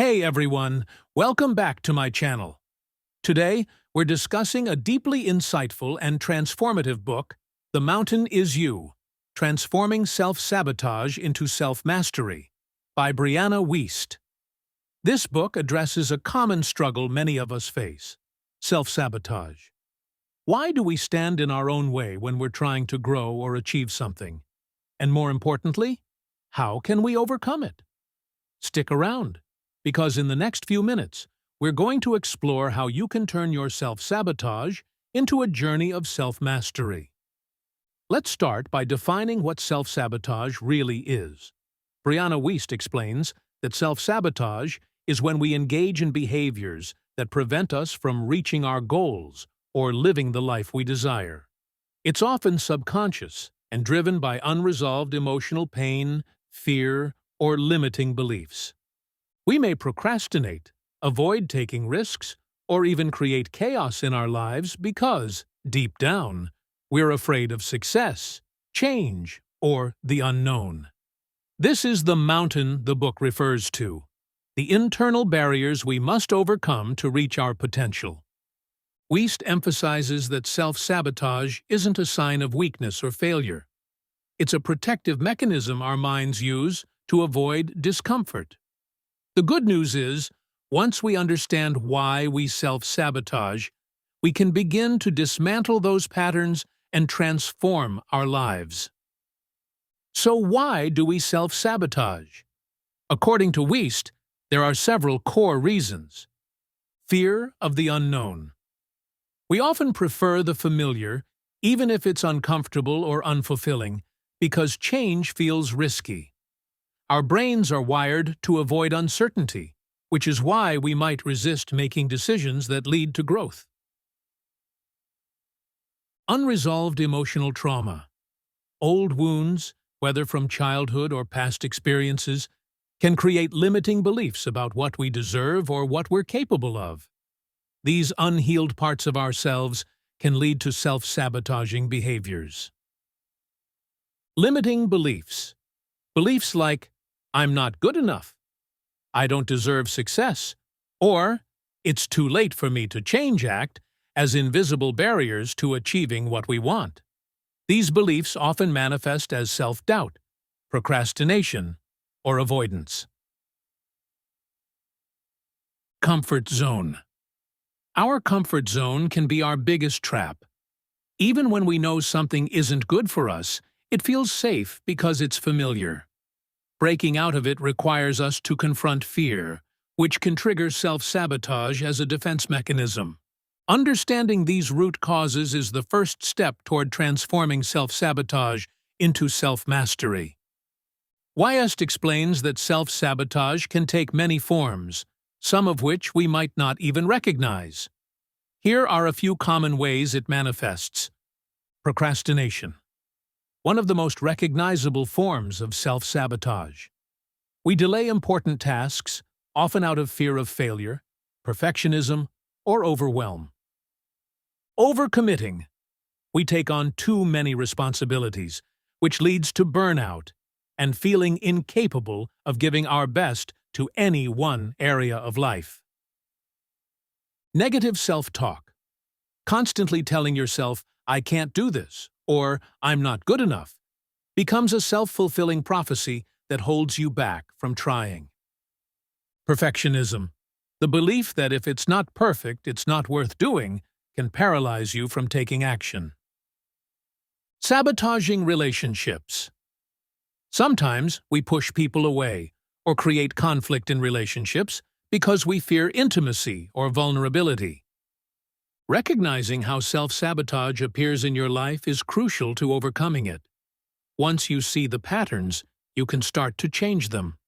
Hey everyone, welcome back to my channel. Today, we're discussing a deeply insightful and transformative book, The Mountain Is You, Transforming Self-Sabotage into Self-Mastery, by Brianna Wiest. This book addresses a common struggle many of us face: self-sabotage. Why do we stand in our own way when we're trying to grow or achieve something? And more importantly, how can we overcome it? Stick around, because in the next few minutes, we're going to explore how you can turn your self-sabotage into a journey of self-mastery. Let's start by defining what self-sabotage really is. Brianna Wiest explains that self-sabotage is when we engage in behaviors that prevent us from reaching our goals or living the life we desire. It's often subconscious and driven by unresolved emotional pain, fear, or limiting beliefs. We may procrastinate, avoid taking risks, or even create chaos in our lives because, deep down, we're afraid of success, change, or the unknown. This is the mountain the book refers to, the internal barriers we must overcome to reach our potential. Wiest emphasizes that self-sabotage isn't a sign of weakness or failure. It's a protective mechanism our minds use to avoid discomfort. The good news is, once we understand why we self-sabotage, we can begin to dismantle those patterns and transform our lives. So why do we self-sabotage? According to Wiest, there are several core reasons. Fear of the unknown. We often prefer the familiar, even if it's uncomfortable or unfulfilling, because change feels risky. Our brains are wired to avoid uncertainty, which is why we might resist making decisions that lead to growth. Unresolved emotional trauma. Old wounds, whether from childhood or past experiences, can create limiting beliefs about what we deserve or what we're capable of. These unhealed parts of ourselves can lead to self-sabotaging behaviors. Limiting beliefs. Beliefs like, "I'm not good enough," "I don't deserve success," or "it's too late for me to change" act as invisible barriers to achieving what we want. These beliefs often manifest as self-doubt, procrastination, or avoidance. Comfort zone. Our comfort zone can be our biggest trap. Even when we know something isn't good for us, it feels safe because it's familiar. Breaking out of it requires us to confront fear, which can trigger self-sabotage as a defense mechanism. Understanding these root causes is the first step toward transforming self-sabotage into self-mastery. Wiest explains that self-sabotage can take many forms, some of which we might not even recognize. Here are a few common ways it manifests. Procrastination. One of the most recognizable forms of self-sabotage. We delay important tasks, often out of fear of failure, perfectionism, or overwhelm. Overcommitting. We take on too many responsibilities, which leads to burnout and feeling incapable of giving our best to any one area of life. Negative self-talk. Constantly telling yourself, "I can't do this," or "I'm not good enough," becomes a self-fulfilling prophecy that holds you back from trying. Perfectionism. The belief that if it's not perfect, it's not worth doing, can paralyze you from taking action. Sabotaging relationships. Sometimes we push people away or create conflict in relationships because we fear intimacy or vulnerability. Recognizing how self-sabotage appears in your life is crucial to overcoming it. Once you see the patterns, you can start to change them.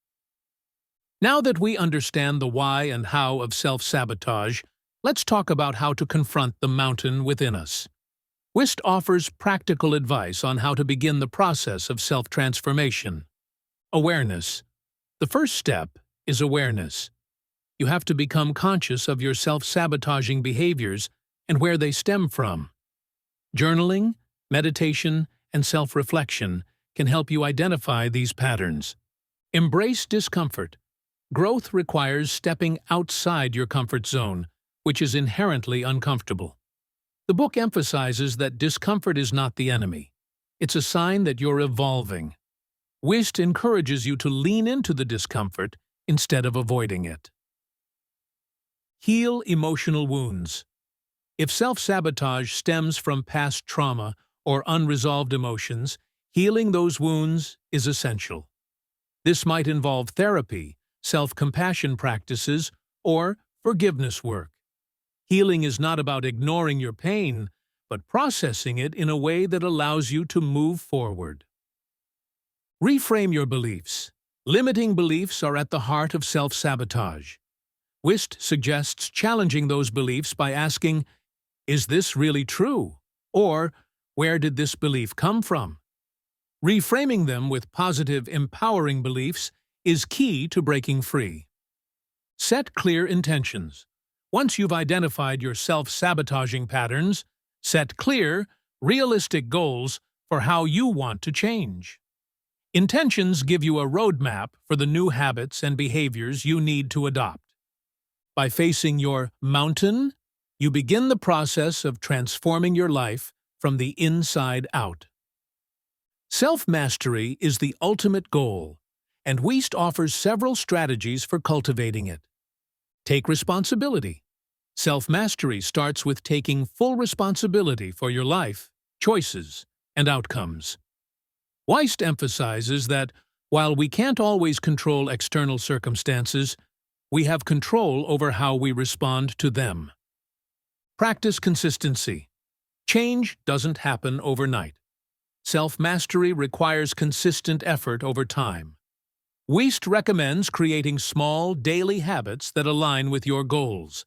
Now that we understand the why and how of self-sabotage, let's talk about how to confront the mountain within us. Wiest offers practical advice on how to begin the process of self-transformation. Awareness. The first step is awareness. You have to become conscious of your self-sabotaging behaviors and where they stem from. Journaling, meditation, and self-reflection can help you identify these patterns. Embrace discomfort. Growth requires stepping outside your comfort zone, which is inherently uncomfortable. The book emphasizes that discomfort is not the enemy. It's a sign that you're evolving. Wiest encourages you to lean into the discomfort instead of avoiding it. Heal emotional wounds. If self-sabotage stems from past trauma or unresolved emotions, healing those wounds is essential. This might involve therapy, self-compassion practices, or forgiveness work. Healing is not about ignoring your pain, but processing it in a way that allows you to move forward. Reframe your beliefs. Limiting beliefs are at the heart of self-sabotage. Wiest suggests challenging those beliefs by asking, "Is this really true?" Or, "Where did this belief come from?" Reframing them with positive, empowering beliefs is key to breaking free. Set clear intentions. Once you've identified your self-sabotaging patterns, set clear, realistic goals for how you want to change. Intentions give you a roadmap for the new habits and behaviors you need to adopt. By facing your mountain, you begin the process of transforming your life from the inside out. Self-mastery is the ultimate goal, and Wiest offers several strategies for cultivating it. Take responsibility. Self-mastery starts with taking full responsibility for your life, choices, and outcomes. Wiest emphasizes that while we can't always control external circumstances, we have control over how we respond to them. Practice consistency. Change doesn't happen overnight. Self-mastery requires consistent effort over time. Wiest recommends creating small, daily habits that align with your goals.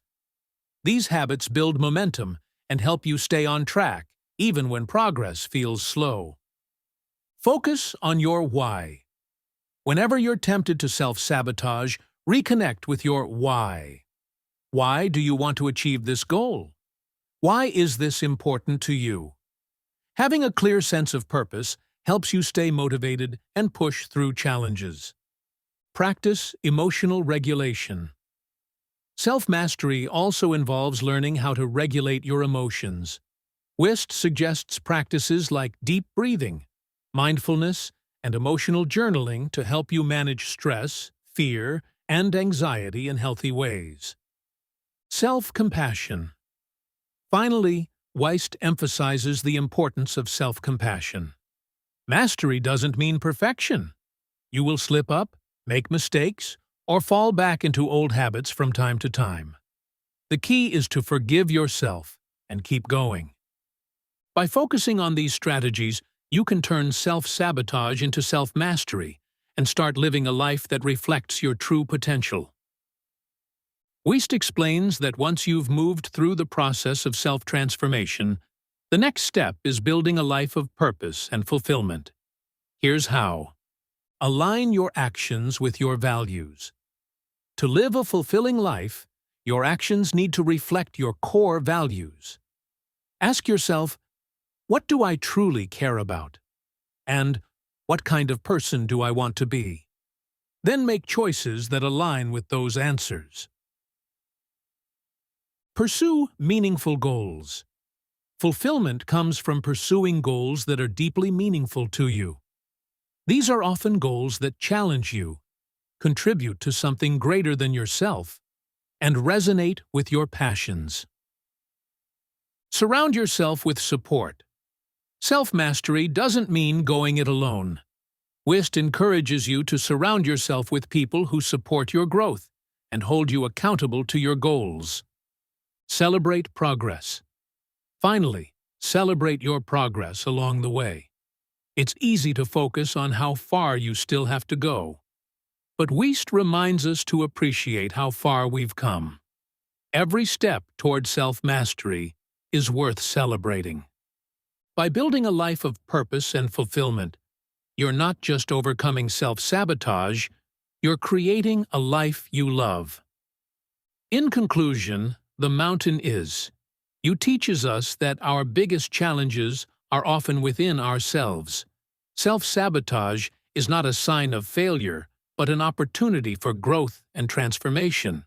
These habits build momentum and help you stay on track, even when progress feels slow. Focus on your why. Whenever you're tempted to self-sabotage, reconnect with your why. Why do you want to achieve this goal? Why is this important to you? Having a clear sense of purpose helps you stay motivated and push through challenges. Practice emotional regulation. Self-mastery also involves learning how to regulate your emotions. Wiest suggests practices like deep breathing, mindfulness, and emotional journaling to help you manage stress, fear, and anxiety in healthy ways. Self-compassion. Finally, Wiest emphasizes the importance of self-compassion. Mastery doesn't mean perfection. You will slip up, make mistakes, or fall back into old habits from time to time. The key is to forgive yourself and keep going. By focusing on these strategies, you can turn self-sabotage into self-mastery and start living a life that reflects your true potential. Wiest explains that once you've moved through the process of self-transformation, the next step is building a life of purpose and fulfillment. Here's how. Align your actions with your values. To live a fulfilling life, your actions need to reflect your core values. Ask yourself, what do I truly care about? And what kind of person do I want to be? Then make choices that align with those answers. Pursue meaningful goals. Fulfillment comes from pursuing goals that are deeply meaningful to you. These are often goals that challenge you, contribute to something greater than yourself, and resonate with your passions. Surround yourself with support. Self-mastery doesn't mean going it alone. Wiest encourages you to surround yourself with people who support your growth and hold you accountable to your goals. Celebrate progress. Finally, celebrate your progress along the way. It's easy to focus on how far you still have to go. But Wiest reminds us to appreciate how far we've come. Every step toward self-mastery is worth celebrating. By building a life of purpose and fulfillment, you're not just overcoming self-sabotage, you're creating a life you love. In conclusion, the mountain is. You teaches us that our biggest challenges are often within ourselves. Self-sabotage is not a sign of failure, but an opportunity for growth and transformation.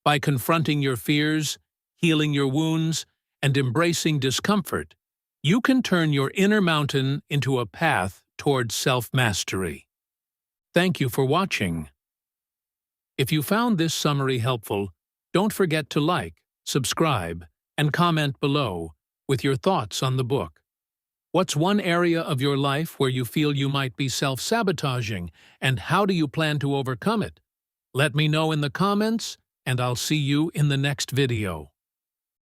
By confronting your fears, healing your wounds, and embracing discomfort, you can turn your inner mountain into a path towards self-mastery. Thank you for watching. If you found this summary helpful, don't forget to like, subscribe, and comment below with your thoughts on the book. What's one area of your life where you feel you might be self-sabotaging, and how do you plan to overcome it? Let me know in the comments, and I'll see you in the next video.